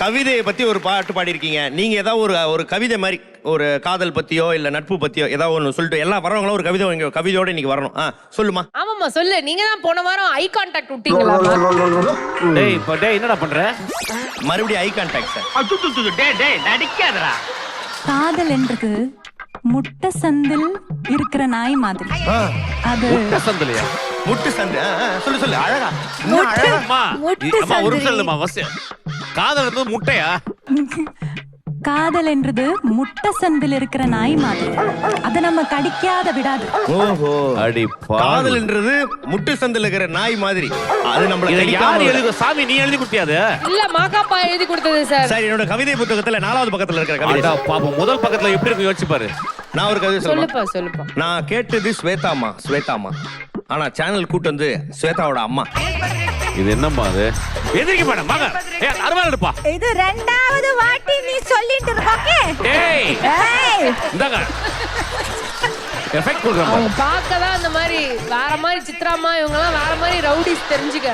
கவிதையை பத்தி ஒரு பாட்டு பாடியிருக்கீங்க. நீங்க ஏதாவது ஒரு கவிதை மாதிரி ஒரு காதல் பத்தியோ இல்ல நட்பு பத்தியோ ஏதாவது ஒன்று சொல்லிட்டு எல்லா வரவங்களும் ஒரு கவிதையோட இன்னைக்கு வரணும். சொல்லுமா. ஆமாமா சொல்லு. நீங்க தான் போன வாரம் ஐ கான்டாக்ட் விட்டீங்களா? டேய் என்னடா பண்ற? மறுபடியும் ஐ கான்டாக்ட் சார். டேய் நடிக்காதடா. காதல் என்றது முட்டை சந்தில் இருக்கிற நாய் மாதிரி. அது முட்டை சந்திலையா? முட்டு சந்து. சொல்லு அழகா. அம்மா ஒரு நிமிஷம் இல்லம்மா. காதல் வந்து முட்டையா? காதல் என்றது முட்டை சந்தில் இருக்கிற நாய் மாதிரி. அதை நம்ம கடிக்காத விடாது. ஓஹோ. அடி காதல் என்றது முட்டு சந்தில் இருக்கிற நாய் மாதிரி. அது நம்மள யார் எழுதி? சாமி நீ எழுதி கொடுத்தியாது? இல்ல மாகாப்பா எழுதி கொடுத்தது சார். சார் என்னோட கவிதை புத்தகத்துல 4வது பக்கத்துல இருக்கிற கவிதை. பாப்பா முதல் பக்கத்துல எப்படி இருக்கு யோசிச்சு பாரு. நான் ஒரு கவிதை சொல்லுப்பா. நான் கேட்டது ஸ்வேதாமா. ஆனா சேனல் கூட்டு வந்து ஸ்வேதாவோட அம்மா. இது என்னம்மா அது? எதிரிக்க மாட்டேன் மக. அருவாள் எடுப்பா. இது 2வது வாட்டி நீ சொல்லிட்டு இருக்கே. இந்தாங்க. எஃபெக்ட் கொடுறேன். அவங்க பார்க்க தான் அந்த மாதிரி வேற மாதிரி சித்ராமா இவங்க எல்லாம் வேற மாதிரி ரவுடிஸ் தெரிஞ்சுக்க.